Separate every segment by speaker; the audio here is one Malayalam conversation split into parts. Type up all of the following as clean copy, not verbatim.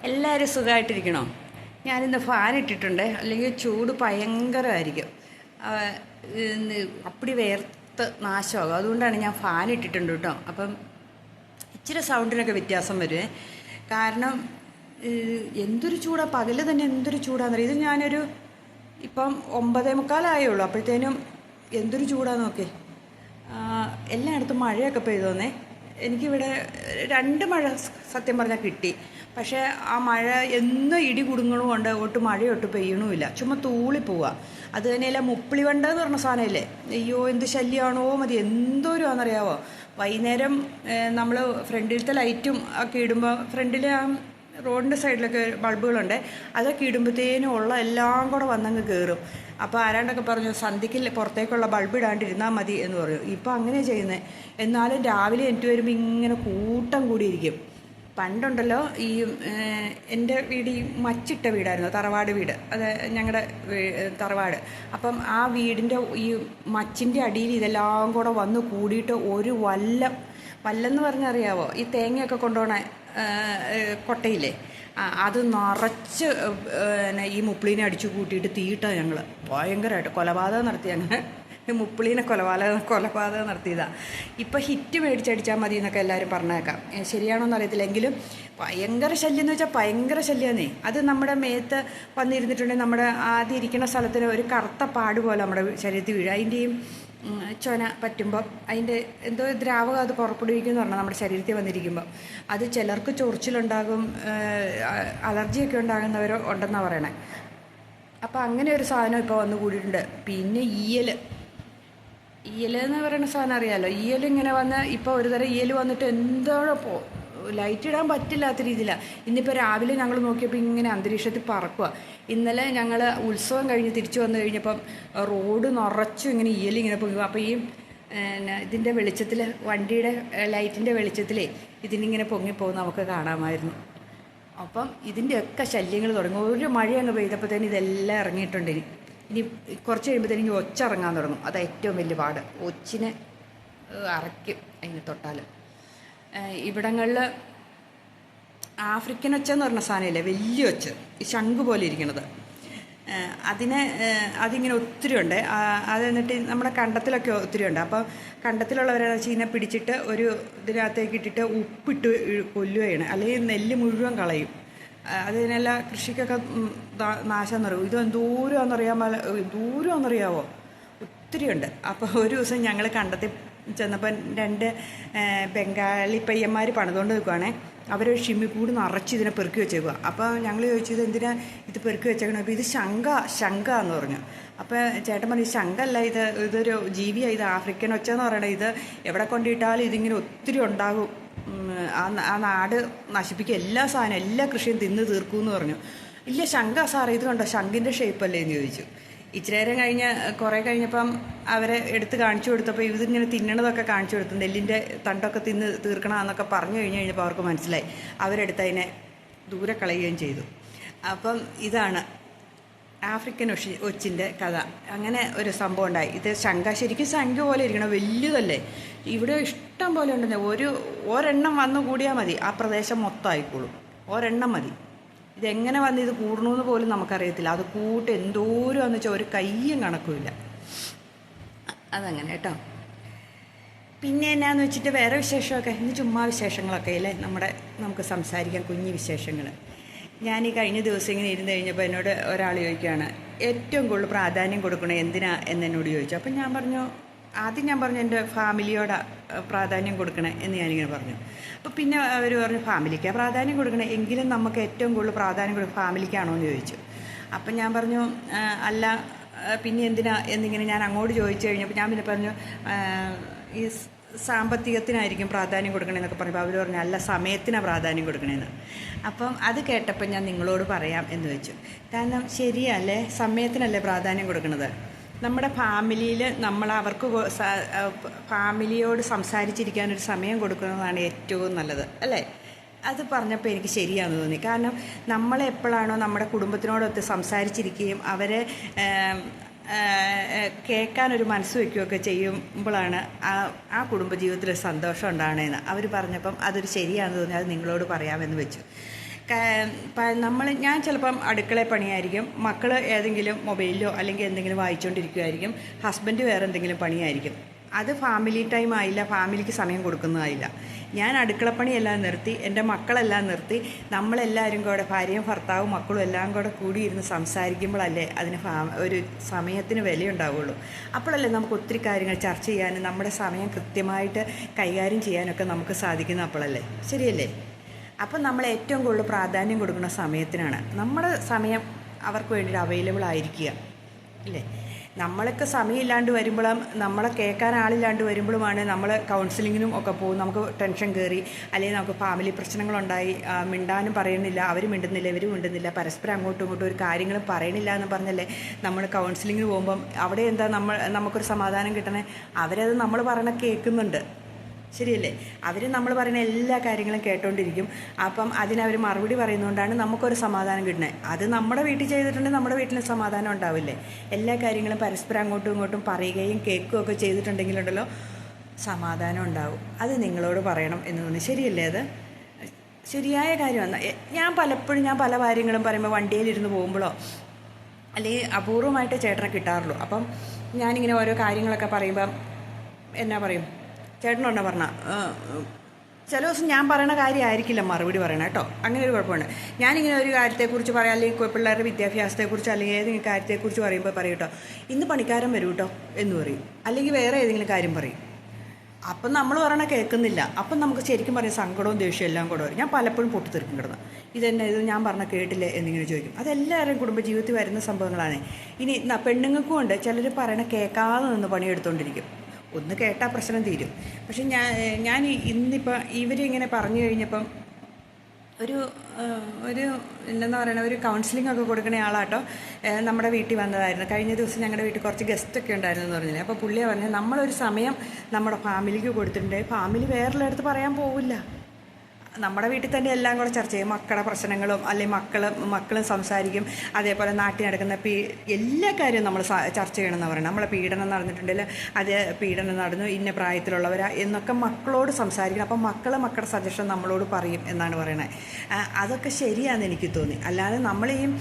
Speaker 1: എല്ലാവരും സുഖമായിട്ടിരിക്കണോ? ഞാനിന്ന് ഫാൻ ഇട്ടിട്ടുണ്ട്, അല്ലെങ്കിൽ ചൂട് ഭയങ്കരമായിരിക്കും. അപ്പടി വേർത്ത് നാശമാകും. അതുകൊണ്ടാണ് ഞാൻ ഫാൻ ഇട്ടിട്ടുണ്ട് കേട്ടോ. അപ്പം ഇച്ചിരി സൗണ്ടിനൊക്കെ വ്യത്യാസം വരുമേ. കാരണം എന്തൊരു ചൂടാണ്, പകൽ തന്നെ എന്തൊരു ചൂടാണെന്ന് ഇത് ഞാനൊരു ഇപ്പം 9:45 അപ്പോഴത്തേനും എന്തൊരു ചൂടാന്ന് നോക്കേ. എല്ലായിടത്തും മഴയൊക്കെ പെയ്തോന്നേ. എനിക്കിവിടെ 2 മഴ സത്യം പറഞ്ഞാൽ കിട്ടി. പക്ഷേ ആ മഴ എന്നും ഇടി കുടുങ്ങണവും കൊണ്ട് ഒട്ട് മഴയൊട്ട് പെയ്യണമില്ല, ചുമ്മാ തൂളി പോവുക. അത് തന്നെയല്ല മുപ്പിളിവണ്ട എന്ന് പറഞ്ഞ സാധനമില്ലേ, അയ്യോ എന്ത് ശല്യമാണോ മതി, എന്തോരം ആണെന്നറിയാവോ. വൈകുന്നേരം നമ്മൾ ഫ്രണ്ടിലത്തെ ലൈറ്റും ഒക്കെ ഇടുമ്പോൾ, ഫ്രണ്ടിൽ ആ റോഡിൻ്റെ സൈഡിലൊക്കെ ബൾബുകളുണ്ട്, അതൊക്കെ ഇടുമ്പോഴത്തേനും ഉള്ള എല്ലാം കൂടെ വന്നങ്ങ് കയറും. അപ്പോൾ ആരാണ്ടൊക്കെ പറഞ്ഞു സന്ധ്യയ്ക്ക് പുറത്തേക്കുള്ള ബൾബ് ഇടാണ്ടിരുന്നാൽ മതി എന്ന് പറയും. ഇപ്പോൾ അങ്ങനെ ചെയ്യുന്നത്. എന്നാലും രാവിലെ എനിക്ക് വരുമ്പോൾ ഇങ്ങനെ കൂട്ടം കൂടിയിരിക്കും. പണ്ടുണ്ടല്ലോ ഈ എൻ്റെ വീട് ഈ മച്ചിട്ട വീടായിരുന്നു, തറവാട് വീട്, അത് ഞങ്ങളുടെ തറവാട്. അപ്പം ആ വീടിൻ്റെ ഈ മച്ചിൻ്റെ അടിയിൽ ഇതെല്ലാം കൂടെ വന്ന് കൂടിയിട്ട് ഒരു വല്ലെന്ന് പറഞ്ഞാൽ അറിയാവോ, ഈ തേങ്ങയൊക്കെ കൊണ്ടുപോകണ കൊട്ടയില്ലേ, അത് നിറച്ച് ഈ മുപ്പിളീനെ അടിച്ചു കൂട്ടിയിട്ട് തീയിട്ടാണ് ഞങ്ങൾ ഭയങ്കരമായിട്ട് കൊലപാതകം നടത്തി. അങ്ങനെ മുപ്പിളീനെ കൊലപാതകം നടത്തിയതാണ്. ഇപ്പം ഹിറ്റ് മേടിച്ചടിച്ചാൽ മതി എന്നൊക്കെ എല്ലാവരും പറഞ്ഞേക്കാം. ശരിയാണോന്ന് അറിയത്തില്ല. എങ്കിലും ഭയങ്കര ശല്യം എന്ന് വെച്ചാൽ ഭയങ്കര ശല്യമാണേ. അത് നമ്മുടെ മേത്ത് വന്നിരുന്നിട്ടുണ്ടെങ്കിൽ നമ്മുടെ ആദ്യം ഇരിക്കുന്ന സ്ഥലത്തിന് ഒരു കറുത്ത പാട് പോലെ നമ്മുടെ ശരീരത്തിൽ വീഴും. അതിൻ്റെയും ചൊന പറ്റുമ്പോൾ അതിൻ്റെ എന്തോ ദ്രാവകം അത് പുറപ്പെടുവിക്കുമെന്ന് പറഞ്ഞാൽ നമ്മുടെ ശരീരത്തിൽ വന്നിരിക്കുമ്പോൾ അത് ചിലർക്ക് ചൊറിച്ചിലുണ്ടാകും, അലർജിയൊക്കെ ഉണ്ടാകുന്നവരോ ഉണ്ടെന്നാണ് പറയണേ. അപ്പോൾ അങ്ങനെ ഒരു സാധനം ഇപ്പോൾ വന്നു കൂടിയിട്ടുണ്ട്. പിന്നെ ഈയൽ എന്ന് പറയുന്ന സാധനം അറിയാമല്ലോ. ഈയൽ ഇങ്ങനെ വന്ന് ഇപ്പോൾ ഒരു തരം ഈയൽ വന്നിട്ട് എന്തോടൊപ്പോൾ ലൈറ്റ് ഇടാൻ പറ്റില്ലാത്ത രീതിയിലാണ്. ഇന്നിപ്പോൾ രാവിലെ ഞങ്ങൾ നോക്കിയപ്പോൾ ഇങ്ങനെ അന്തരീക്ഷത്തിൽ പറക്കുക. ഇന്നലെ ഞങ്ങൾ ഉത്സവം കഴിഞ്ഞ് തിരിച്ചു വന്നു കഴിഞ്ഞപ്പം റോഡ് നിറച്ചും ഇങ്ങനെ ഈയലിങ്ങനെ പൊങ്ങുക. അപ്പോൾ ഈ ഇതിൻ്റെ വെളിച്ചത്തിൽ, വണ്ടിയുടെ ലൈറ്റിൻ്റെ വെളിച്ചത്തിലേ ഇതിനിങ്ങനെ പൊങ്ങിപ്പോകും നമുക്ക് കാണാമായിരുന്നു. അപ്പം ഇതിൻ്റെയൊക്കെ ശല്യങ്ങൾ തുടങ്ങും. ഒരു മഴയങ്ങ് പെയ്തപ്പോഴത്തേനും ഇതെല്ലാം ഇറങ്ങിയിട്ടുണ്ട്. ഇനി കുറച്ച് കഴിയുമ്പോഴത്തേനും ഇനി ഒച്ച ഇറങ്ങാൻ തുടങ്ങും. അതാണ് ഏറ്റവും വലിയ പാട്. ഒച്ചിനെ അറയ്ക്കും അതിന് തൊട്ടാൽ. ഇവിടങ്ങളിൽ ആഫ്രിക്കൻ ഒച്ച എന്ന് പറഞ്ഞ സാധനമില്ലേ, വലിയ ഒച്ച, ഈ ശംഖ് പോലെ ഇരിക്കണത്, അതിങ്ങനെ ഒത്തിരി ഉണ്ട്. അത് എന്നിട്ട് നമ്മുടെ കണ്ടത്തിലൊക്കെ ഒത്തിരി ഉണ്ട്. അപ്പോൾ കണ്ടത്തിലുള്ളവരെന്ന് വെച്ചാൽ ഇതിനെ പിടിച്ചിട്ട് ഒരു ഇതിനകത്തേക്ക് ഇട്ടിട്ട് ഉപ്പിട്ട് കൊല്ലുകയാണ്, അല്ലെങ്കിൽ നെല്ല് മുഴുവൻ കളയും. അതിനെല്ലാം കൃഷിക്കൊക്കെ നാശം നിറയും. ഇത് ദൂരമാണെന്നറിയാവോ, ഒത്തിരി ഉണ്ട്. അപ്പോൾ ഒരു ദിവസം ഞങ്ങൾ കണ്ടത്തിൽ ചെന്നപ്പോൾ 2 ബംഗാളി പയ്യന്മാർ പണിതുകൊണ്ട് നിൽക്കുവാണേ. അവരൊരു ഷിമ്മിക്കൂട് നിറച്ച് ഇതിനെ പെറുക്കി വെച്ചേക്കുക. അപ്പോൾ ഞങ്ങൾ ചോദിച്ചു ഇത് എന്തിനാ ഇത് പെറുക്കി വെച്ചേക്കണം. അപ്പോൾ ഇത് ശംഖ എന്ന് പറഞ്ഞു. അപ്പോൾ ചേട്ടൻ പറഞ്ഞു ശംഖല്ല, ഇതൊരു ജീവിയാണ്, ഇത് ആഫ്രിക്കൻ ഒച്ച എന്ന് പറയണത്. ഇത് എവിടെ കൊണ്ടിട്ടാലും ഇതിങ്ങനെ ഒത്തിരി ഉണ്ടാകും, ആ നാട് നശിപ്പിക്കുക, എല്ലാ സാധനം എല്ലാ കൃഷിയും തിന്ന് തീർക്കുമെന്ന് പറഞ്ഞു. ഇല്ല ശംഖ സാറേ, ഇത് കണ്ടോ ശംഖിൻ്റെ ഷേപ്പല്ലേ എന്ന് ചോദിച്ചു. ഇച്ചിരി നേരം കുറേ കഴിഞ്ഞപ്പം അവരെ എടുത്ത് കാണിച്ചു കൊടുത്തപ്പോൾ ഇതിങ്ങനെ തിന്നണതൊക്കെ കാണിച്ചു കൊടുത്തു. നെല്ലിൻ്റെ തണ്ടൊക്കെ തിന്ന് തീർക്കണമെന്നൊക്കെ പറഞ്ഞു കഴിഞ്ഞപ്പോൾ അവർക്ക് മനസ്സിലായി. അവരെടുത്ത് അതിനെ ദൂരെ കളയുകയും ചെയ്തു. അപ്പം ഇതാണ് ആഫ്രിക്കൻ ഒച്ചിൻ്റെ കഥ. അങ്ങനെ ഒരു സംഭവം ഉണ്ടായി. ഇത് ശംഖ് ശംഖ് പോലെ ഇരിക്കണം, വലിയതല്ലേ. ഇവിടെ ഇഷ്ടം പോലെ ഉണ്ടെന്ന്. ഒരെണ്ണം വന്നു കൂടിയാൽ മതി, ആ പ്രദേശം മൊത്തം ആയിക്കോളും. ഒരെണ്ണം മതി. ഇതെങ്ങനെ വന്ന് ഇത് കൂടണമെന്ന് പോലും നമുക്കറിയത്തില്ല. അത് കൂട്ട് എന്തോരമാണെന്ന് വെച്ചാൽ ഒരു കയ്യും കണക്കുമില്ല. അതങ്ങനെ കേട്ടോ. പിന്നെ എന്നാന്ന് വെച്ചിട്ട് വേറെ വിശേഷമൊക്കെ, ഇന്ന് ചുമ്മാ വിശേഷങ്ങളൊക്കെ അല്ലേ നമുക്ക് സംസാരിക്കാം, കുഞ്ഞു വിശേഷങ്ങൾ. ഞാൻ ഈ കഴിഞ്ഞ ദിവസം ഇങ്ങനെ ഇരുന്ന് കഴിഞ്ഞപ്പോൾ എന്നോട് ഒരാൾ ചോദിക്കുകയാണ് ഏറ്റവും കൂടുതൽ പ്രാധാന്യം കൊടുക്കണേ എന്തിനാ എന്നെന്നോട് ചോദിച്ചു. അപ്പം ആദ്യം ഞാൻ പറഞ്ഞു എൻ്റെ ഫാമിലിയോട് പ്രാധാന്യം കൊടുക്കണേ എന്ന് ഞാനിങ്ങനെ പറഞ്ഞു. അപ്പോൾ പിന്നെ അവർ പറഞ്ഞു ഫാമിലിക്കാണ് പ്രാധാന്യം കൊടുക്കണേ, എങ്കിലും നമുക്ക് ഏറ്റവും കൂടുതൽ പ്രാധാന്യം കൊടുക്കുക ഫാമിലിക്കാണോ എന്ന് ചോദിച്ചു. അപ്പം ഞാൻ പറഞ്ഞു അല്ല പിന്നെ എന്തിനാ എന്നിങ്ങനെ ഞാൻ അങ്ങോട്ട് ചോദിച്ചു കഴിഞ്ഞപ്പോൾ ഞാൻ പിന്നെ പറഞ്ഞു ഈ സാമ്പത്തികത്തിനായിരിക്കും പ്രാധാന്യം കൊടുക്കണമെന്നൊക്കെ പറഞ്ഞപ്പോൾ അവർ പറഞ്ഞു അല്ല സമയത്തിനാണ് പ്രാധാന്യം കൊടുക്കണമെന്ന്. അപ്പം അത് കേട്ടപ്പോൾ ഞാൻ നിങ്ങളോട് പറയാം എന്ന് വെച്ചു. കാരണം ശരിയല്ലേ, സമയത്തിനല്ലേ പ്രാധാന്യം കൊടുക്കുന്നത്. നമ്മുടെ ഫാമിലിയിൽ അവർക്ക് ഫാമിലിയോട് സംസാരിച്ചിരിക്കാനൊരു സമയം കൊടുക്കുന്നതാണ് ഏറ്റവും നല്ലത് അല്ലേ. അത് പറഞ്ഞപ്പോൾ എനിക്ക് ശരിയാണെന്ന് തോന്നി. കാരണം നമ്മളെപ്പോഴാണോ നമ്മുടെ കുടുംബത്തിനോടൊത്ത് സംസാരിച്ചിരിക്കുകയും അവരെ കേൾക്കാനൊരു മനസ്സ് വയ്ക്കുകയൊക്കെ ചെയ്യുമ്പോഴാണ് ആ കുടുംബജീവിതത്തിൽ സന്തോഷം ഉണ്ടാകണേന്ന് അവർ പറഞ്ഞപ്പം അതൊരു ശരിയാണെന്ന് തോന്നി, അത് നിങ്ങളോട് പറയാമെന്ന് വെച്ചു. ഞാൻ ചിലപ്പം അടുക്കള പണിയായിരിക്കും, മക്കൾ ഏതെങ്കിലും മൊബൈലിലോ അല്ലെങ്കിൽ എന്തെങ്കിലും വായിച്ചുകൊണ്ടിരിക്കുമായിരിക്കും, ഹസ്ബൻഡ് വേറെ എന്തെങ്കിലും പണിയായിരിക്കും. അത് ഫാമിലി ടൈം ആയില്ല, ഫാമിലിക്ക് സമയം കൊടുക്കുന്നതായില്ല. ഞാൻ അടുക്കളപ്പണിയെല്ലാം നിർത്തി, എൻ്റെ മക്കളെല്ലാം നിർത്തി, നമ്മളെല്ലാവരും കൂടെ ഭാര്യയും ഭർത്താവും മക്കളും എല്ലാം കൂടെ കൂടിയിരുന്ന് സംസാരിക്കുമ്പോഴല്ലേ അതിന് ഒരു സമയത്തിന് വിലയുണ്ടാവുള്ളൂ. അപ്പോഴല്ലേ നമുക്ക് ഒത്തിരി കാര്യങ്ങൾ ചർച്ച ചെയ്യാനും നമ്മുടെ സമയം കൃത്യമായിട്ട് കൈകാര്യം ചെയ്യാനൊക്കെ നമുക്ക് സാധിക്കുന്ന അപ്പോഴല്ലേ, ശരിയല്ലേ? അപ്പം നമ്മൾ ഏറ്റവും കൂടുതൽ പ്രാധാന്യം കൊടുക്കുന്ന സമയത്തിനാണ്. നമ്മുടെ സമയം അവർക്ക് വേണ്ടിയിട്ട് അവൈലബിൾ ആയിരിക്കുക, ഇല്ലേ? നമ്മളൊക്കെ സമയമില്ലാണ്ട് വരുമ്പോഴും നമ്മളെ കേൾക്കാൻ ആളില്ലാണ്ട് വരുമ്പോഴുമാണ് നമ്മൾ കൗൺസിലിങ്ങിനും ഒക്കെ പോകും. നമുക്ക് ടെൻഷൻ കയറി, അല്ലെങ്കിൽ നമുക്ക് ഫാമിലി പ്രശ്നങ്ങളുണ്ടായി, മിണ്ടാനും പറയുന്നില്ല, അവർ മിണ്ടുന്നില്ല, ഇവർ മിണ്ടുന്നില്ല, പരസ്പരം അങ്ങോട്ടും ഇങ്ങോട്ടും ഒരു കാര്യങ്ങളും പറയണില്ല എന്ന് പറഞ്ഞല്ലേ നമ്മൾ കൗൺസിലിങ്ങിന് പോകുമ്പം അവിടെ എന്താ നമുക്കൊരു സമാധാനം കിട്ടണേ? അവരത് നമ്മൾ പറയണ കേൾക്കുന്നുണ്ട്, ശരിയല്ലേ? അവർ നമ്മൾ പറയുന്ന എല്ലാ കാര്യങ്ങളും കേട്ടോണ്ടിരിക്കും. അപ്പം അതിനവർ മറുപടി പറയുന്നതുകൊണ്ടാണ് നമുക്കൊരു സമാധാനം കിട്ടുന്നത്. അത് നമ്മുടെ വീട്ടിൽ ചെയ്തിട്ടുണ്ടെങ്കിൽ നമ്മുടെ വീട്ടിൽ സമാധാനം ഉണ്ടാവില്ലേ? എല്ലാ കാര്യങ്ങളും പരസ്പരം അങ്ങോട്ടും ഇങ്ങോട്ടും പറയുകയും കേൾക്കുകയൊക്കെ ചെയ്തിട്ടുണ്ടെങ്കിലുണ്ടല്ലോ സമാധാനം ഉണ്ടാവും. അത് നിങ്ങളോട് പറയണം എന്ന് തോന്നി, ശരിയല്ലേ? അത് ശരിയായ കാര്യമാണ്. ഞാൻ പല കാര്യങ്ങളും പറയുമ്പോൾ വണ്ടിയിലിരുന്ന് പോകുമ്പോഴോ അല്ലെങ്കിൽ അപൂർവമായിട്ട് ചേട്ടനെ കിട്ടാറുള്ളൂ. അപ്പം ഞാനിങ്ങനെ ഓരോ കാര്യങ്ങളൊക്കെ പറയുമ്പം എന്നാ പറയും, ചേട്ടനുണ്ടോ പറഞ്ഞാൽ ചില ദിവസം ഞാൻ പറയുന്ന കാര്യമായിരിക്കില്ല മറുപടി പറയണം കേട്ടോ. അങ്ങനെ ഒരു കുഴപ്പമുണ്ട്. ഞാനിങ്ങനെ ഒരു കാര്യത്തെക്കുറിച്ച് പറയാം, അല്ലെങ്കിൽ പിള്ളേരുടെ വിദ്യാഭ്യാസത്തെക്കുറിച്ച് അല്ലെങ്കിൽ ഏതെങ്കിലും കാര്യത്തെക്കുറിച്ച് പറയുമ്പോൾ പറയും കേട്ടോ, ഇന്ന് പണിക്കാരൻ വരും കേട്ടോ എന്ന് പറയും, അല്ലെങ്കിൽ വേറെ ഏതെങ്കിലും കാര്യം പറയും. അപ്പം നമ്മൾ പറയണ കേൾക്കുന്നില്ല. അപ്പം നമുക്ക് ശരിക്കും പറയും സങ്കടവും ദേഷ്യവും എല്ലാം കൂടെ വരും. ഞാൻ പലപ്പോഴും പൊട്ടിത്തെറിക്കും കിടന്ന്, ഇതെന്നെ ഇത് ഞാൻ പറഞ്ഞ കേട്ടില്ലേ എന്നിങ്ങനെ ചോദിക്കും. അതെല്ലാവരുടെയും കുടുംബജീവിതത്തിൽ വരുന്ന സംഭവങ്ങളാണ്. ഇനി പെണ്ണുങ്ങൾക്കും ഉണ്ട്, ചിലർ പറയണ കേൾക്കാതെ നിന്ന് പണിയെടുത്തുകൊണ്ടിരിക്കും. ഒന്ന് കേട്ടാൽ പ്രശ്നം തീരും. പക്ഷെ ഞാൻ ഇന്നിപ്പോൾ ഇവരിങ്ങനെ പറഞ്ഞു കഴിഞ്ഞപ്പം ഒരു എന്താ പറയുക, ഒരു കൗൺസിലിംഗ് ഒക്കെ കൊടുക്കുന്ന ആളാട്ടോ നമ്മുടെ വീട്ടിൽ വന്നതായിരുന്നു. കഴിഞ്ഞ ദിവസം ഞങ്ങളുടെ വീട്ടിൽ കുറച്ച് ഗസ്റ്റൊക്കെ ഉണ്ടായിരുന്നു എന്ന് പറഞ്ഞില്ലേ. അപ്പോൾ പുള്ളിയെ പറഞ്ഞാൽ നമ്മളൊരു സമയം നമ്മുടെ ഫാമിലിക്ക് കൊടുത്തിട്ടുണ്ടെങ്കിൽ ഫാമിലി വേറെയുള്ളടത്ത് പറയാൻ പോവില്ല. നമ്മുടെ വീട്ടിൽ തന്നെ എല്ലാം കൂടെ ചർച്ച ചെയ്യും. മക്കളുടെ പ്രശ്നങ്ങളും അല്ലെങ്കിൽ മക്കളും സംസാരിക്കും. അതേപോലെ നാട്ടിൽ നടക്കുന്ന എല്ലാ കാര്യവും നമ്മൾ ചർച്ച ചെയ്യണമെന്ന് പറയണം. നമ്മളെ പീഡനം നടന്നിട്ടുണ്ടെങ്കിൽ അത് പീഡനം നടന്നു, ഇന്ന പ്രായത്തിലുള്ളവരാ എന്നൊക്കെ മക്കളോട് സംസാരിക്കണം. അപ്പം മക്കളുടെ സജഷൻ നമ്മളോട് പറയും എന്നാണ് പറയണത്. അതൊക്കെ ശരിയാണെന്ന് എനിക്ക് തോന്നി. അല്ലാതെ നമ്മളെയും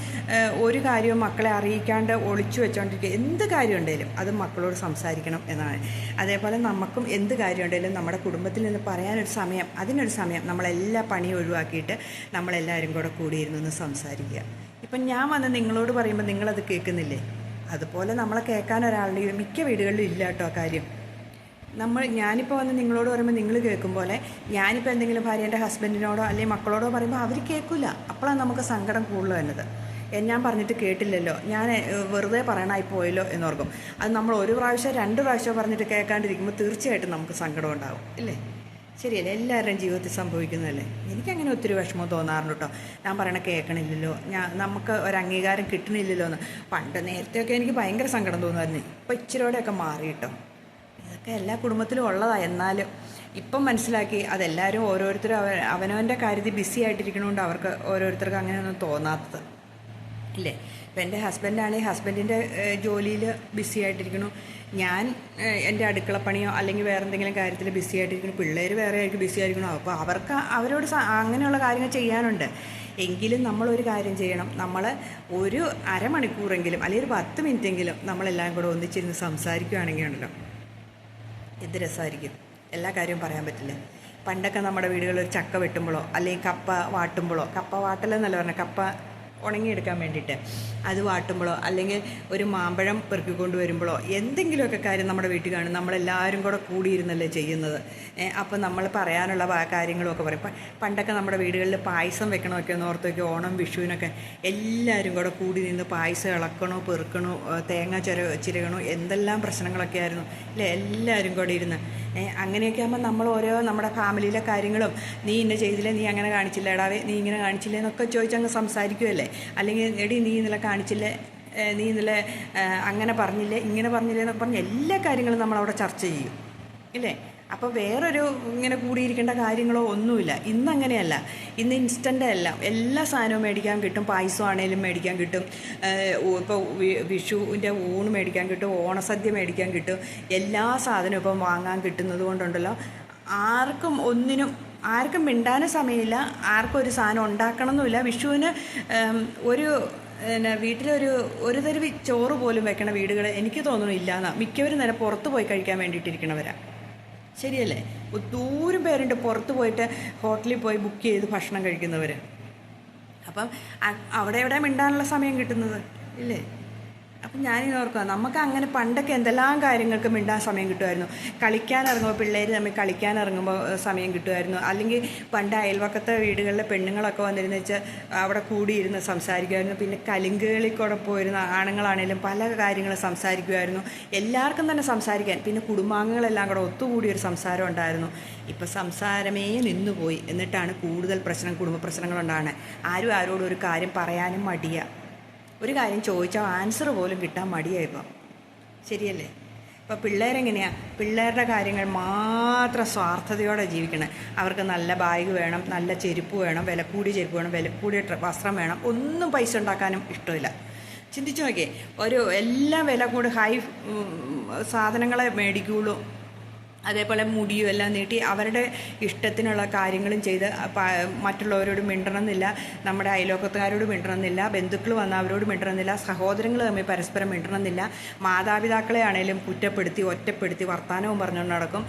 Speaker 1: ഒരു കാര്യവും മക്കളെ അറിയിക്കാണ്ട് ഒളിച്ചു വെച്ചുകൊണ്ടിരിക്കുക. എന്ത് കാര്യം ഉണ്ടെങ്കിലും അത് മക്കളോട് സംസാരിക്കണം എന്നാണ്. അതേപോലെ നമുക്കും എന്ത് കാര്യം ഉണ്ടെങ്കിലും നമ്മുടെ കുടുംബത്തിൽ നിന്ന് പറയാനൊരു സമയം, അതിനൊരു സമയം നമ്മളെല്ലാം എല്ലാ പണിയും ഒഴിവാക്കിയിട്ട് നമ്മളെല്ലാവരും കൂടെ കൂടിയിരുന്നൊന്ന് സംസാരിക്കുക. ഇപ്പം ഞാൻ വന്ന് നിങ്ങളോട് പറയുമ്പോൾ നിങ്ങളത് കേൾക്കുന്നില്ലേ? അതുപോലെ നമ്മളെ കേൾക്കാൻ ഒരാളുടെ മിക്ക വീടുകളിലും ഇല്ല കേട്ടോ ആ കാര്യം. ഞാനിപ്പോൾ വന്ന് നിങ്ങളോട് പറയുമ്പോൾ നിങ്ങൾ കേൾക്കും പോലെ ഞാനിപ്പോൾ എന്തെങ്കിലും ഭാര്യേൻ്റെ ഹസ്ബൻഡിനോടോ അല്ലെങ്കിൽ മക്കളോടോ പറയുമ്പോൾ അവർ കേൾക്കില്ല. അപ്പോഴാണ് നമുക്ക് സങ്കടം കൂടുതൽ വരുന്നത്. ഞാൻ പറഞ്ഞിട്ട് കേട്ടില്ലല്ലോ, ഞാൻ വെറുതെ പറയണമായി പോയല്ലോ എന്നോർക്കും. അത് നമ്മൾ ഒരു പ്രാവശ്യം 2 പ്രാവശ്യം പറഞ്ഞിട്ട് കേൾക്കാണ്ടിരിക്കുമ്പോൾ തീർച്ചയായിട്ടും നമുക്ക് സങ്കടം ഉണ്ടാവും, ഇല്ലേ? ശരിയല്ലേ? എല്ലാവരുടെയും ജീവിതത്തിൽ സംഭവിക്കുന്നതല്ലേ. എനിക്കങ്ങനെ ഒത്തിരി വിഷമം തോന്നാറുണ്ട് കേട്ടോ. ഞാൻ പറയണ കേൾക്കണില്ലല്ലോ, നമുക്ക് ഒരു അംഗീകാരം കിട്ടണില്ലല്ലോ എന്ന്. നേരത്തെയൊക്കെ എനിക്ക് ഭയങ്കര സങ്കടം തോന്നുമായിരുന്നു. ഇപ്പം ഇച്ചിരിയോടെയൊക്കെ മാറി കേട്ടോ. ഇതൊക്കെ എല്ലാ കുടുംബത്തിലും ഉള്ളതാണ്. എന്നാലും ഇപ്പം മനസ്സിലാക്കി അതെല്ലാവരും ഓരോരുത്തരും അവനവൻ്റെ കാര്യത്തിൽ ബിസി ആയിട്ടിരിക്കണോണ്ട് അവർക്ക് ഓരോരുത്തർക്ക് അങ്ങനെയൊന്നും തോന്നാത്തത്, ഇല്ലേ? ഇപ്പം എൻ്റെ ഹസ്ബൻഡാണെങ്കിൽ ഹസ്ബൻഡിൻ്റെ ജോലിയിൽ ബിസി ആയിട്ടിരിക്കണു, ഞാൻ എൻ്റെ അടുക്കളപ്പണിയോ അല്ലെങ്കിൽ വേറെ എന്തെങ്കിലും കാര്യത്തിൽ ബിസി ആയിട്ടിരിക്കണം, പിള്ളേർ വേറെ ആയിരിക്കും ബിസി ആയിരിക്കണം. അപ്പോൾ അവരോട് അങ്ങനെയുള്ള കാര്യങ്ങൾ ചെയ്യാനുണ്ട്. എങ്കിലും നമ്മളൊരു കാര്യം ചെയ്യണം, നമ്മൾ ഒരു അരമണിക്കൂറെങ്കിലും അല്ലെങ്കിൽ ഒരു 10 മിനിറ്റെങ്കിലും നമ്മളെല്ലാം കൂടെ ഒന്നിച്ചിരുന്ന് സംസാരിക്കുകയാണെങ്കിൽ ഉണ്ടല്ലോ എന്ത് രസമായിരിക്കും. എല്ലാ കാര്യവും പറയാൻ പറ്റില്ല. പണ്ടൊക്കെ നമ്മുടെ വീടുകളിൽ ചക്ക വെട്ടുമ്പോഴോ അല്ലെങ്കിൽ കപ്പ വാട്ടലെന്നല്ല പറഞ്ഞാൽ കപ്പ ഉണങ്ങിയെടുക്കാൻ വേണ്ടിയിട്ട് അത് വാട്ടുമ്പോഴോ അല്ലെങ്കിൽ ഒരു മാമ്പഴം പെറുക്കിക്കൊണ്ട് വരുമ്പോഴോ എന്തെങ്കിലുമൊക്കെ കാര്യം നമ്മുടെ വീട്ടിൽ കാണും. നമ്മളെല്ലാവരും കൂടെ കൂടിയിരുന്നല്ലേ ചെയ്യുന്നത്. അപ്പം നമ്മൾ പറയാനുള്ള കാര്യങ്ങളൊക്കെ പറയും. പണ്ടൊക്കെ നമ്മുടെ വീടുകളിൽ പായസം വെക്കണമൊക്കെ ഒന്ന് ഓർത്ത് വയ്ക്കും. ഓണം വിഷുവിനൊക്കെ എല്ലാവരും കൂടെ കൂടി നിന്ന് പായസം ഇളക്കണോ പെറുക്കണോ തേങ്ങ ചിരകണോ എന്തെല്ലാം പ്രശ്നങ്ങളൊക്കെ ആയിരുന്നു, അല്ലേ? എല്ലാവരും കൂടെ ഇരുന്ന് അങ്ങനെയൊക്കെ ആകുമ്പോൾ നമ്മൾ നമ്മുടെ ഫാമിലിയിലെ കാര്യങ്ങളും നീ ഇന്ന ചെയ്തില്ലേ, നീ അങ്ങനെ കാണിച്ചില്ല, എടാവേ നീ ഇങ്ങനെ കാണിച്ചില്ലേ എന്നൊക്കെ ചോദിച്ചങ്ങ് സംസാരിക്കുമല്ലേ. അല്ലെങ്കിൽ എടി നീ ഇന്നലെ കാണിച്ചില്ലേ, നീ ഇന്നലെ അങ്ങനെ പറഞ്ഞില്ലേ, ഇങ്ങനെ പറഞ്ഞില്ലേ എന്നൊക്കെ പറഞ്ഞ് എല്ലാ കാര്യങ്ങളും നമ്മളവിടെ ചർച്ച ചെയ്യും, ഇല്ലേ? അപ്പോൾ വേറൊരു ഇങ്ങനെ കൂടിയിരിക്കേണ്ട കാര്യങ്ങളോ ഒന്നുമില്ല. ഇന്നങ്ങനെയല്ല. ഇന്ന് ഇൻസ്റ്റൻ്റ് അല്ല, എല്ലാ സാധനവും മേടിക്കാൻ കിട്ടും. പായസം ആണെങ്കിലും മേടിക്കാൻ കിട്ടും. ഇപ്പോൾ വിഷുവിൻ്റെ ഊണ് മേടിക്കാൻ കിട്ടും, ഓണസദ്യ മേടിക്കാൻ കിട്ടും. എല്ലാ സാധനവും ഇപ്പം വാങ്ങാൻ കിട്ടുന്നത് കൊണ്ടുണ്ടല്ലോ ആർക്കും ഒന്നിനും ആർക്കും മിണ്ടാനും സമയമില്ല, ആർക്കും ഒരു സാധനം ഉണ്ടാക്കണമെന്നില്ല. വിഷുവിന് ഒരു വീട്ടിലൊരു തരവി ചോറ് പോലും വെക്കണ വീടുകൾ എനിക്ക് തോന്നുന്നു ഇല്ലയെന്നാ. മിക്കവരും തന്നെ പുറത്ത് പോയി കഴിക്കാൻ വേണ്ടിയിട്ടിരിക്കണവരാ. ശരിയല്ലേ? ദൂരം പേരുണ്ട് പുറത്ത് പോയിട്ട് ഹോട്ടലിൽ പോയി ബുക്ക് ചെയ്ത് ഭക്ഷണം കഴിക്കുന്നവർ. അപ്പം അവിടെ എവിടെ മിണ്ടാനുള്ള സമയം കിട്ടുന്നത് ഇല്ലേ? അപ്പം ഞാനിങ്ങനെ ഓർക്കുക, നമുക്ക് അങ്ങനെ പണ്ടൊക്കെ എന്തെല്ലാം കാര്യങ്ങൾക്ക് മിണ്ടാൻ സമയം കിട്ടുമായിരുന്നു. കളിക്കാനിറങ്ങുമ്പോൾ പിള്ളേർ തമ്മിൽ കളിക്കാനിറങ്ങുമ്പോൾ സമയം കിട്ടുമായിരുന്നു. അല്ലെങ്കിൽ പണ്ട് അയൽവക്കത്തെ വീടുകളിലെ പെണ്ണുങ്ങളൊക്കെ വന്നിരുന്നു വെച്ചാൽ അവിടെ കൂടിയിരുന്ന് സംസാരിക്കുമായിരുന്നു. പിന്നെ കലിങ്കുകളിൽ കൂടെ പോയിരുന്ന ആണുങ്ങളാണേലും പല കാര്യങ്ങളും സംസാരിക്കുമായിരുന്നു. എല്ലാവർക്കും തന്നെ സംസാരിക്കാൻ, പിന്നെ കുടുംബാംഗങ്ങളെല്ലാം കൂടെ ഒത്തുകൂടിയൊരു സംസാരം ഉണ്ടായിരുന്നു. ഇപ്പം സംസാരമേ നിന്നുപോയി. എന്നിട്ടാണ് കൂടുതൽ കുടുംബ പ്രശ്നങ്ങളുണ്ടാകുന്നത്. ആരും ആരോടും ഒരു കാര്യം പറയാനും മടിയാണ്. ഒരു കാര്യം ചോദിച്ചാൽ ആൻസർ പോലും കിട്ടാൻ മടിയായിപ്പം. ശരിയല്ലേ? ഇപ്പോൾ പിള്ളേരെങ്ങനെയാണ്? പിള്ളേരുടെ കാര്യങ്ങൾ മാത്രം സ്വാർത്ഥതയോടെ ജീവിക്കണം. അവർക്ക് നല്ല ബാഗ് വേണം, നല്ല ചെരുപ്പ് വേണം, വില കൂടിയ ചെരുപ്പ് വേണം, വില കൂടിയ വസ്ത്രം വേണം. ഒന്നും പൈസ ഉണ്ടാക്കാനും ഇഷ്ടമില്ല. ചിന്തിച്ചു നോക്കിയേ, എല്ലാം വില കൂടി ഹൈ സാധനങ്ങളെ മേടിക്കുകയുള്ളൂ. അതേപോലെ മുടിയും എല്ലാം നീട്ടി അവരുടെ ഇഷ്ടത്തിനുള്ള കാര്യങ്ങളും ചെയ്ത് മറ്റുള്ളവരോട് മിണ്ടണമെന്നില്ല, നമ്മുടെ അയൽവക്കത്തുകാരോട് മിണ്ടണമെന്നില്ല, ബന്ധുക്കൾ വന്നാൽ അവരോട് മിണ്ടണമെന്നില്ല, സഹോദരങ്ങൾ തമ്മിൽ പരസ്പരം മിണ്ടണമെന്നില്ല. മാതാപിതാക്കളെ ആണെങ്കിലും കുറ്റപ്പെടുത്തി ഒറ്റപ്പെടുത്തി വർത്തമാനവും പറഞ്ഞുകൊണ്ട് നടക്കും.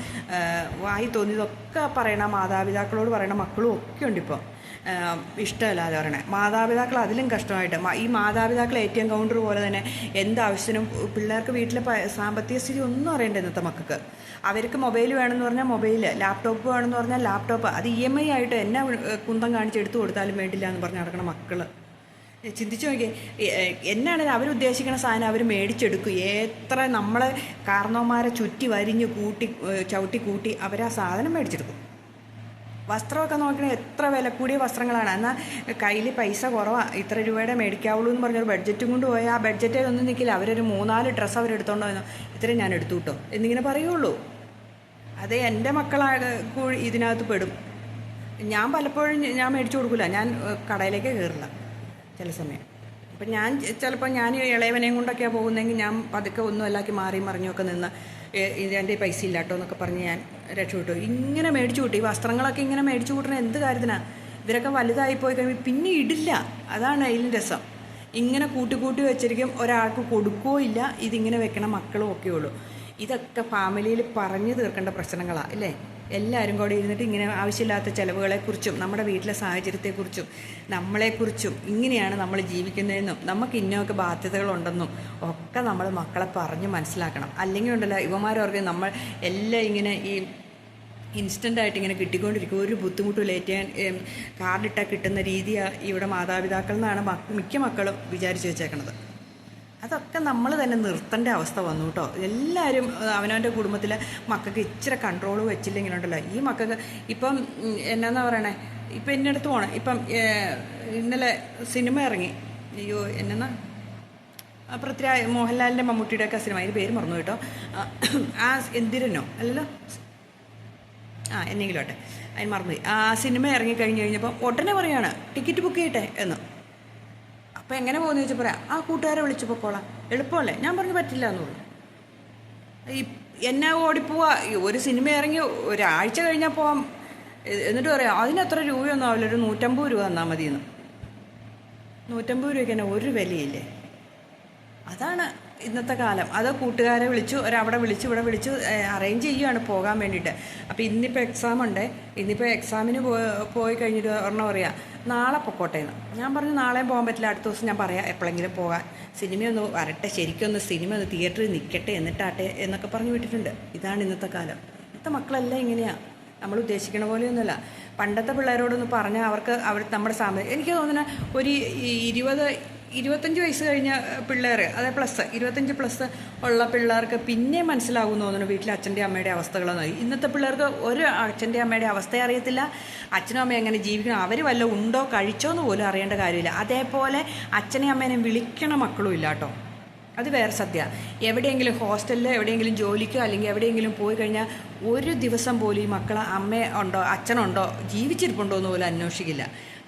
Speaker 1: വായി തോന്നിയതൊക്കെ പറയണ മാതാപിതാക്കളോട് പറയണ മക്കളും ഒക്കെ ഉണ്ട് ഇപ്പോൾ. ഇഷ്ടമല്ലാതെ പറയണേ മാതാപിതാക്കൾ അതിലും കഷ്ടമായിട്ട്. ഈ മാതാപിതാക്കൾ ATM കൗണ്ടർ പോലെ തന്നെ എന്താവശ്യത്തിനും പിള്ളേർക്ക് വീട്ടിലെ സാമ്പത്തിക സ്ഥിതി ഒന്നും അറിയണ്ട ഇന്നത്തെ മക്കൾക്ക്. അവർക്ക് മൊബൈൽ വേണമെന്ന് പറഞ്ഞാൽ മൊബൈൽ, ലാപ്ടോപ്പ് വേണമെന്ന് പറഞ്ഞാൽ ലാപ്ടോപ്പ്. അത് EMI ആയിട്ട് എന്നെ കുന്തം കാണിച്ച് എടുത്തു കൊടുത്താലും വേണ്ടില്ല എന്ന് പറഞ്ഞ് നടക്കുന്ന മക്കൾ. ചിന്തിച്ചു നോക്കിയേ, എന്നാണെങ്കിൽ അവരുദ്ദേശിക്കുന്ന സാധനം അവർ മേടിച്ചെടുക്കും. എത്ര നമ്മളെ കാരണവന്മാരെ ചുറ്റി വരിഞ്ഞ് ചവിട്ടി കൂട്ടി അവരാ സാധനം മേടിച്ചെടുക്കും. വസ്ത്രമൊക്കെ നോക്കണേ എത്ര വില കൂടിയ വസ്ത്രങ്ങളാണ്. എന്നാൽ കയ്യിൽ പൈസ കുറവാണ്, ഇത്ര രൂപയുടെ മേടിക്കാവുള്ളൂ എന്ന് പറഞ്ഞൊരു ബഡ്ജറ്റും കൊണ്ട് പോയാൽ ആ ബഡ്ജറ്റിൽ ഒന്നും നിൽക്കില്ല. അവരൊരു 3-4 ഡ്രസ്സ് അവരെടുത്തോണ്ടോ ഇത്രയും ഞാൻ എടുത്തു കിട്ടോ എന്നിങ്ങനെ പറയുള്ളൂ. അതേ എൻ്റെ ഇതിനകത്ത് പെടും. ഞാൻ പലപ്പോഴും മേടിച്ചു കൊടുക്കില്ല, ഞാൻ കടയിലേക്ക് കയറില്ല ചില സമയം. അപ്പം ചിലപ്പോൾ ഞാൻ ഇളയവനെയും കൊണ്ടൊക്കെയാണ് പോകുന്നതെങ്കിൽ ഞാൻ പതുക്കെ ഒന്നും എല്ലാക്കി മാറി മറിഞ്ഞൊക്കെ നിന്ന് എൻ്റെ പൈസ ഇല്ലാട്ടോ എന്നൊക്കെ പറഞ്ഞ് ഞാൻ രക്ഷപ്പെട്ടു. ഇങ്ങനെ മേടിച്ചു കൂട്ടി, ഈ വസ്ത്രങ്ങളൊക്കെ ഇങ്ങനെ മേടിച്ചു കൂട്ടണ എന്ത് കാര്യത്തിനാണ്? ഇവരൊക്കെ വലുതായി പോയി കഴിയുമ്പോൾ പിന്നെ ഇടില്ല. അതാണ് അതിലും രസം. ഇങ്ങനെ കൂട്ടി വെച്ചിരിക്കും, ഒരാൾക്ക് കൊടുക്കുകയോ ഇല്ല. ഇതിങ്ങനെ വെക്കണ മക്കളും ഒക്കെ ഉള്ളൂ. ഇതൊക്കെ ഫാമിലിയിൽ പറഞ്ഞു തീർക്കേണ്ട പ്രശ്നങ്ങളാണ് അല്ലേ? എല്ലാവരും കൂടെ ഇരുന്നിട്ട് ഇങ്ങനെ ആവശ്യമില്ലാത്ത ചിലവുകളെക്കുറിച്ചും നമ്മുടെ വീട്ടിലെ സാഹചര്യത്തെക്കുറിച്ചും നമ്മളെക്കുറിച്ചും ഇങ്ങനെയാണ് നമ്മൾ ജീവിക്കുന്നതെന്നും നമുക്ക് ഇന്നൊക്കെ ബാധ്യതകളുണ്ടെന്നും ഒക്കെ നമ്മൾ മക്കളെ പറഞ്ഞ് മനസ്സിലാക്കണം. അല്ലെങ്കിൽ ഉണ്ടല്ലോ ഇവന്മാരവർക്ക് നമ്മൾ എല്ലാം ഇങ്ങനെ ഈ ഇൻസ്റ്റൻ്റായിട്ട് ഇങ്ങനെ കിട്ടിക്കൊണ്ടിരിക്കും. ഒരു ബുദ്ധിമുട്ടും ലേറ്റാൻ കാർഡിട്ടാൽ കിട്ടുന്ന രീതിയാണ് ഇവിടെ മാതാപിതാക്കൾ എന്നാണ് മിക്ക മക്കളും വിചാരിച്ച് വെച്ചേക്കണത്. അതൊക്കെ നമ്മൾ തന്നെ നിർത്തേണ്ട അവസ്ഥ വന്നു കേട്ടോ. എല്ലാവരും അവനവൻ്റെ കുടുംബത്തിലെ മക്കൾക്ക് ഇച്ചിരി കൺട്രോൾ വെച്ചില്ലെങ്കിലുണ്ടല്ലോ ഈ മക്കൾക്ക് ഇപ്പം എന്നാ പറയണേ, ഇപ്പം എൻ്റെ അടുത്ത് പോകണം. ഇപ്പം ഇന്നലെ സിനിമ ഇറങ്ങി, അയ്യോ എന്നാ മോഹൻലാലിൻ്റെ മമ്മൂട്ടിയുടെ ഒക്കെ സിനിമ, അതിന് പേര് മറന്നു കേട്ടോ. ആ എന്തിരനോ അല്ലല്ലോ, എന്നെങ്കിലും ആട്ടെ, അതിന് മറന്നുപോയി. ആ സിനിമ ഇറങ്ങിക്കഴിഞ്ഞ് കഴിഞ്ഞപ്പോൾ ഉടനെ പറയാണ് ടിക്കറ്റ് ബുക്ക് ചെയ്യട്ടെ എന്ന്. അപ്പോൾ എങ്ങനെ പോകുന്നു ചോദിച്ചാൽ പറയാം, ആ കൂട്ടുകാരെ വിളിച്ചു പൊക്കോളാം, എളുപ്പമല്ലേ. ഞാൻ പറഞ്ഞു പറ്റില്ല എന്ന് പറഞ്ഞു. എന്നെ ഓടിപ്പോവാ, ഒരു സിനിമ ഇറങ്ങി ഒരാഴ്ച കഴിഞ്ഞാൽ പോവാം. എന്നിട്ട് പറയാം അതിനെത്ര രൂപയൊന്നും ആവില്ല, ഒരു 150 രൂപ തന്നാൽ മതിയെന്ന്. 150 രൂപയ്ക്ക് തന്നെ ഒരു വിലയില്ലേ? അതാണ് ഇന്നത്തെ കാലം. അത് കൂട്ടുകാരെ വിളിച്ചു, അവിടെ വിളിച്ചു ഇവിടെ വിളിച്ചു അറേഞ്ച് ചെയ്യുകയാണ് പോകാൻ വേണ്ടിയിട്ട്. അപ്പോൾ ഇന്നിപ്പോൾ എക്സാം ഉണ്ട്, ഇന്നിപ്പോൾ എക്സാമിന് പോയി കഴിഞ്ഞിട്ട് ഒരെണ്ണം പറയാം നാളെ പൊക്കോട്ടെ എന്ന്. ഞാൻ പറഞ്ഞു നാളെയും പോകാൻ പറ്റില്ല, അടുത്ത ദിവസം ഞാൻ പറയാം എപ്പോഴെങ്കിലും പോകാൻ, സിനിമയൊന്ന് വരട്ടെ, ശരിക്കൊന്ന് സിനിമ ഒന്ന് തിയേറ്ററിൽ നിൽക്കട്ടെ എന്നിട്ടാട്ടെ എന്നൊക്കെ പറഞ്ഞു വിട്ടിട്ടുണ്ട്. ഇതാണ് ഇന്നത്തെ കാലം. ഇന്നത്തെ മക്കളെല്ലാം ഇങ്ങനെയാണ്, നമ്മൾ ഉദ്ദേശിക്കണ പോലെയൊന്നുമല്ല. പണ്ടത്തെ പിള്ളേരോടൊന്ന് പറഞ്ഞാൽ അവർ നമ്മുടെ എനിക്ക് തോന്നുന്ന ഒരു 25 വയസ്സ് കഴിഞ്ഞ പിള്ളേർ, അതെ 25+ ഉള്ള പിള്ളേർക്ക് പിന്നെ മനസ്സിലാകുമെന്ന് തോന്നുന്നു വീട്ടിലെ അച്ഛൻ്റെ അമ്മയുടെ അവസ്ഥകളെന്ന്. ഇന്നത്തെ പിള്ളേർക്ക് ഒരു അച്ഛൻ്റെ അമ്മയുടെ അവസ്ഥയെ അറിയത്തില്ല, അച്ഛനും അമ്മയും എങ്ങനെ ജീവിക്കണം, അവർ വല്ല ഉണ്ടോ കഴിച്ചോ എന്ന് പോലും അറിയേണ്ട കാര്യമില്ല. അതേപോലെ അച്ഛനെയും അമ്മേനെയും വിളിക്കണ മക്കളും ഇല്ല കേട്ടോ. അത് വേറെ സത്യ. എവിടെയെങ്കിലും ഹോസ്റ്റലിൽ എവിടെയെങ്കിലും ജോലിക്കോ അല്ലെങ്കിൽ എവിടെയെങ്കിലും പോയി കഴിഞ്ഞാൽ ഒരു ദിവസം പോലും ഈ മക്കളെ അമ്മ ഉണ്ടോ അച്ഛനുണ്ടോ ജീവിച്ചിരിപ്പുണ്ടോ എന്ന് പോലും അന്വേഷിക്കില്ല.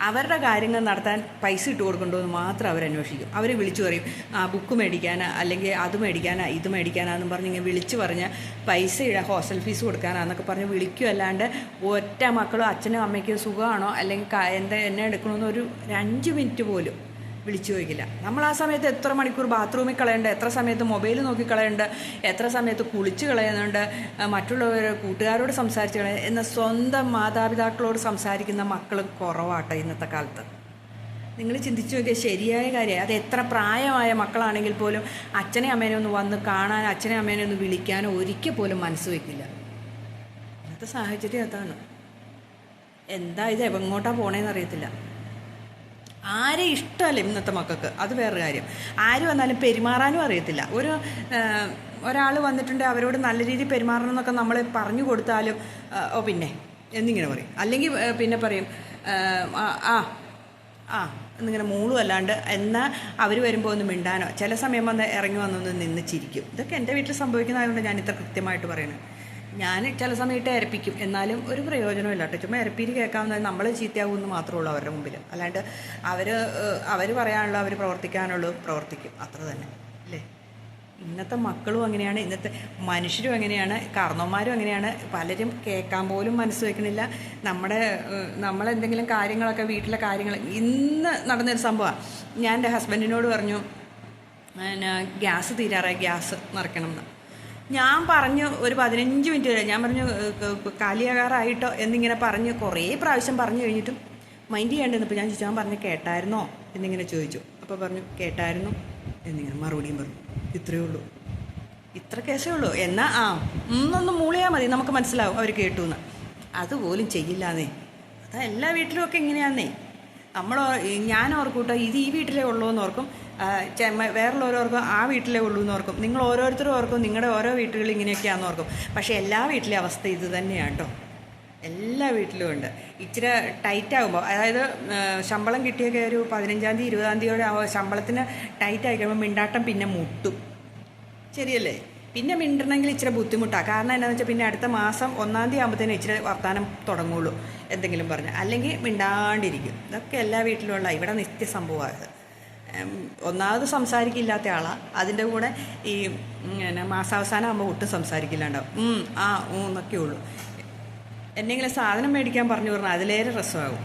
Speaker 1: അവരുടെ കാര്യങ്ങൾ നടത്താൻ പൈസ ഇട്ട് കൊടുക്കണ്ടോ എന്ന് മാത്രം അവരന്വേഷിക്കും. അവർ വിളിച്ചു പറയും, ബുക്ക് മേടിക്കാനാ, അല്ലെങ്കിൽ അത് മേടിക്കാനാ, ഇത് മേടിക്കാനാന്നും പറഞ്ഞ് ഇങ്ങനെ വിളിച്ച് പറഞ്ഞ് പൈസ ഹോസ്റ്റൽ ഫീസ് കൊടുക്കാനാന്നൊക്കെ പറഞ്ഞ് വിളിക്കും. അല്ലാണ്ട് ഒറ്റ മക്കളും അച്ഛനും അമ്മയ്ക്കും സുഖമാണോ അല്ലെങ്കിൽ എന്നെ എടുക്കണമെന്ന് ഒരു 5 മിനിറ്റ് പോലും വിളിച്ചു ചോദിക്കില്ല. നമ്മൾ ആ സമയത്ത് എത്ര മണിക്കൂർ ബാത്റൂമിൽ കളയുന്നുണ്ട്, എത്ര സമയത്ത് മൊബൈൽ നോക്കി കളയുന്നുണ്ട്, എത്ര സമയത്ത് കുളിച്ച് കളയുന്നുണ്ട്, മറ്റുള്ളവർ കൂട്ടുകാരോട് സംസാരിച്ച് കളയുന്നത്. എന്നാൽ സ്വന്തം മാതാപിതാക്കളോട് സംസാരിക്കുന്ന മക്കൾ കുറവാട്ടോ ഇന്നത്തെ കാലത്ത്. നിങ്ങൾ ചിന്തിച്ചു നോക്കിയാൽ ശരിയായ കാര്യമാണ്. അത് എത്ര പ്രായമായ മക്കളാണെങ്കിൽ പോലും അച്ഛനെ അമ്മേനെ ഒന്ന് വന്ന് കാണാൻ, അച്ഛനെ അമ്മേനെ ഒന്ന് വിളിക്കാനോ ഒരിക്കൽ പോലും മനസ്സ് വയ്ക്കില്ല. ഇന്നത്തെ സാഹചര്യം അതാണ്. എന്താ ഇത് എങ്ങോട്ടാണ് പോണേന്ന് അറിയത്തില്ല. ആരെ ഇഷ്ടമല്ല ഇന്നത്തെ മക്കൾക്ക്, അത് വേറൊരു കാര്യം. ആര് വന്നാലും പെരുമാറാനും അറിയത്തില്ല. ഒരാൾ വന്നിട്ടുണ്ടെങ്കിൽ അവരോട് നല്ല രീതിയിൽ പെരുമാറണം എന്നൊക്കെ നമ്മൾ പറഞ്ഞു കൊടുത്താലും പിന്നെ എന്നിങ്ങനെ പറയും. അല്ലെങ്കിൽ പിന്നെ പറയും എന്നിങ്ങനെ മൂളും. അല്ലാണ്ട് എന്നാൽ അവർ വരുമ്പോൾ ഒന്ന് മിണ്ടാനോ, ചില സമയം വന്ന് ഇറങ്ങി വന്നൊന്ന് നിന്ന് ചിരിക്കും. ഇതൊക്കെ എൻ്റെ വീട്ടിൽ സംഭവിക്കുന്നതായതുകൊണ്ട് ഞാൻ ഇത്ര കൃത്യമായിട്ട് പറയുന്നത്. ഞാൻ ചില സമയത്ത് ഇരപ്പിക്കും, എന്നാലും ഒരു പ്രയോജനമില്ല കേട്ടോ. ചുമ്മാ ഇരപ്പീര് കേൾക്കാവുന്നത് നമ്മൾ ചീത്തയാകുമെന്ന് മാത്രമേ ഉള്ളൂ അവരുടെ മുമ്പിൽ. അല്ലാണ്ട് അവർ പറയാനുള്ള, അവർ പ്രവർത്തിക്കാനുള്ളൂ പ്രവർത്തിക്കും, അത്ര തന്നെ അല്ലേ. ഇന്നത്തെ മക്കളും അങ്ങനെയാണ്, ഇന്നത്തെ മനുഷ്യരും അങ്ങനെയാണ്, കാരണവന്മാരും അങ്ങനെയാണ്. പലരും കേൾക്കാൻ പോലും മനസ്സ് വയ്ക്കണില്ല. നമ്മളെന്തെങ്കിലും കാര്യങ്ങളൊക്കെ, വീട്ടിലെ കാര്യങ്ങൾ. ഇന്ന് നടന്നൊരു സംഭവമാണ്. ഞാൻ എൻ്റെ ഹസ്ബൻഡിനോട് പറഞ്ഞു, ഗ്യാസ് തീരാറായി, ഗ്യാസ് നിറയ്ക്കണം എന്ന്. ഞാൻ പറഞ്ഞു ഒരു 15 മിനിറ്റ് വരെ ഞാൻ പറഞ്ഞു കാലിയാകാറായിട്ടോ എന്നിങ്ങനെ പറഞ്ഞ് കുറേ പ്രാവശ്യം പറഞ്ഞു കഴിഞ്ഞിട്ടും മൈൻഡ് ചെയ്യാണ്ടിരുന്നപ്പോൾ ഞാൻ ചോദിച്ചു, ഞാൻ പറഞ്ഞു കേട്ടായിരുന്നോ എന്നിങ്ങനെ ചോദിച്ചു. അപ്പോൾ പറഞ്ഞു കേട്ടായിരുന്നു എന്നിങ്ങനെ മറുപടിയും പറഞ്ഞു. ഇത്രയേ ഉള്ളൂ, ഇത്ര കേസേ ഉള്ളൂ. എന്നാൽ ഒന്നൊന്ന് മൂളിയാൽ മതി, നമുക്ക് മനസ്സിലാവും അവർ കേട്ടു എന്ന്. അതുപോലും ചെയ്യില്ലാന്നേ. അതാ എല്ലാ വീട്ടിലും ഒക്കെ ഇങ്ങനെയാന്നേ. ഞാൻ ഓർക്കൂട്ടോ, ഇത് ഈ വീട്ടിലേ ഉള്ളൂ എന്ന് ഓർക്കും, വേറുള്ളവരോർക്കും ആ വീട്ടിലേ ഉള്ളൂ എന്ന് ഓർക്കും. നിങ്ങൾ ഓരോരുത്തരും ഓർക്കും നിങ്ങളുടെ ഓരോ വീട്ടുകളിൽ ഇങ്ങനെയൊക്കെയാണെന്ന് ഓർക്കും. പക്ഷേ എല്ലാ വീട്ടിലെ അവസ്ഥ ഇത് തന്നെയാണ് കേട്ടോ. എല്ലാ വീട്ടിലും ഉണ്ട്. ഇച്ചിരി ടൈറ്റ് ആകുമ്പോൾ, അതായത് ശമ്പളം കിട്ടിയൊക്കെ ഒരു 15-ാം തീയതി 20-ാം തീയതിയോടെ ശമ്പളത്തിന് ടൈറ്റ് ആയി കഴിയുമ്പോൾ മിണ്ടാട്ടം പിന്നെ മുട്ടും. ശരിയല്ലേ? പിന്നെ മിണ്ടണമെങ്കിൽ ഇച്ചിരി ബുദ്ധിമുട്ടാണ്. കാരണം എന്താണെന്ന് വെച്ചാൽ പിന്നെ അടുത്ത മാസം 1-ാം തീയതി ആകുമ്പോഴത്തേനും ഇച്ചിരി വർത്തമാനം തുടങ്ങുള്ളൂ എന്തെങ്കിലും പറഞ്ഞ്, അല്ലെങ്കിൽ മിണ്ടാണ്ടിരിക്കും. ഇതൊക്കെ എല്ലാ വീട്ടിലുള്ള ഇവിടെ നിത്യ സംഭവമാണ്. ഒന്നാമത് സംസാരിക്കില്ലാത്ത ആളാണ്. അതിൻ്റെ കൂടെ ഈ മാസാവസാനം ആകുമ്പോൾ ഒട്ടും സംസാരിക്കില്ലാണ്ടാവും. എന്നൊക്കെ ഉള്ളൂ. എന്തെങ്കിലും സാധനം മേടിക്കാൻ പറഞ്ഞു പറഞ്ഞാൽ അതിലേറെ രസമാകും.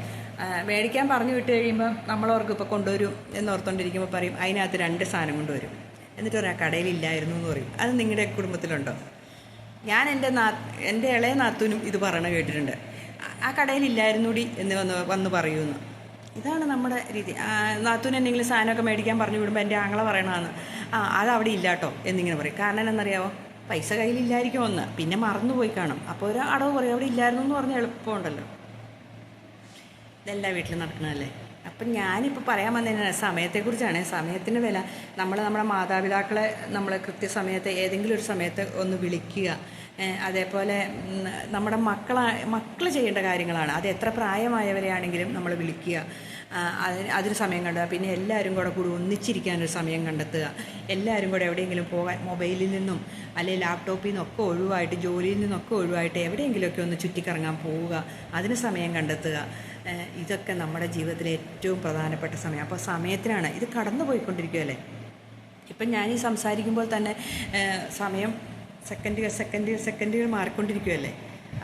Speaker 1: മേടിക്കാൻ പറഞ്ഞു വിട്ട് കഴിയുമ്പോൾ നമ്മളോർക്ക് ഇപ്പോൾ കൊണ്ടുവരും എന്നോർത്തുകൊണ്ടിരിക്കുമ്പോൾ പറയും അതിനകത്ത് 2 സാധനം കൊണ്ടുവരും. എന്നിട്ട് പറയാം കടയിലില്ലായിരുന്നു എന്ന് പറയും. അത് നിങ്ങളുടെ കുടുംബത്തിലുണ്ടോ? ഞാൻ എൻ്റെ ഇളയ നാത്തൂനും ഇത് പറയണ കേട്ടിട്ടുണ്ട്. ആ കടയിലില്ലായിരുന്നൂടി എന്ന് വന്ന് പറയുമെന്ന്. ഇതാണ് നമ്മുടെ രീതി. നാത്തൂന് എന്തെങ്കിലും സാധനമൊക്കെ മേടിക്കാൻ പറഞ്ഞു വിടുമ്പോൾ എൻ്റെ ആങ്ങളെ പറയണതാണ് അതവിടെ ഇല്ല കേട്ടോ എന്നിങ്ങനെ പറയും. കാരണം എന്നറിയാമോ? പൈസ കയ്യിലില്ലായിരിക്കും ഒന്ന്, പിന്നെ മറന്നുപോയി കാണും. അപ്പോൾ ഒരു അടവ് പറയും അവിടെ ഇല്ലായിരുന്നു എന്ന് പറഞ്ഞാൽ എളുപ്പമുണ്ടല്ലോ. ഇതെല്ലാ വീട്ടിലും നടക്കണമല്ലേ. അപ്പം ഞാനിപ്പോൾ പറയാൻ വന്നതിന് സമയത്തെക്കുറിച്ചാണ്. സമയത്തിൻ്റെ വില നമ്മുടെ മാതാപിതാക്കളെ നമ്മൾ കൃത്യസമയത്ത് ഏതെങ്കിലും ഒരു സമയത്ത് ഒന്ന് വിളിക്കുക. അതേപോലെ നമ്മുടെ മക്കൾ ചെയ്യേണ്ട കാര്യങ്ങളാണ്. അത് എത്ര പ്രായമായവരെയാണെങ്കിലും നമ്മൾ വിളിക്കുക, അതിന് സമയം കണ്ടെത്തുക. പിന്നെ എല്ലാവരും കൂടി ഒന്നിച്ചിരിക്കാനൊരു സമയം കണ്ടെത്തുക. എല്ലാവരും കൂടെ എവിടെയെങ്കിലും പോകാൻ, മൊബൈലിൽ നിന്നും അല്ലെങ്കിൽ ലാപ്ടോപ്പിൽ നിന്നൊക്കെ ഒഴിവായിട്ട്, ജോലിയിൽ നിന്നൊക്കെ ഒഴിവായിട്ട് എവിടെയെങ്കിലുമൊക്കെ ഒന്ന് ചുറ്റിക്കറങ്ങാൻ പോവുക, അതിന് സമയം കണ്ടെത്തുക. ഇതൊക്കെ നമ്മുടെ ജീവിതത്തിലെ ഏറ്റവും പ്രധാനപ്പെട്ട സമയം. അപ്പോൾ സമയത്തിനാണ് ഇത് കടന്നു പോയിക്കൊണ്ടിരിക്കുകയല്ലേ. ഇപ്പം ഞാനീ സംസാരിക്കുമ്പോൾ തന്നെ സമയം സെക്കൻഡുകൾ മാറിക്കൊണ്ടിരിക്കുകയല്ലേ.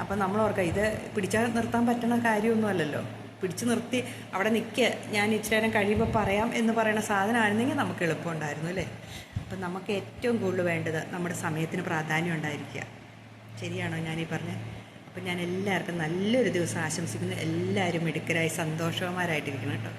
Speaker 1: അപ്പം നമ്മൾ ഓർക്കുക ഇത് പിടിച്ചാൽ നിർത്താൻ പറ്റുന്ന കാര്യമൊന്നുമല്ലല്ലോ. പിടിച്ചു നിർത്തി അവിടെ നിൽക്കുക, ഞാൻ ഇച്ചിരി നേരം കഴിയുമ്പോൾ പറയാം എന്ന് പറയുന്ന സാധനമായിരുന്നെങ്കിൽ നമുക്ക് എളുപ്പമുണ്ടായിരുന്നു അല്ലേ. അപ്പം നമുക്ക് ഏറ്റവും കൂടുതൽ വേണ്ടത് നമ്മുടെ സമയത്തിന് പ്രാധാന്യം ഉണ്ടായിരിക്കുക. ശരിയാണോ ഞാനീ പറഞ്ഞത്? അപ്പം ഞാൻ എല്ലാവർക്കും നല്ലൊരു ദിവസം ആശംസിക്കുന്നു. എല്ലാവരും മിടുക്കരായി സന്തോഷവാന്മാരായിട്ടിരിക്കണം കേട്ടോ.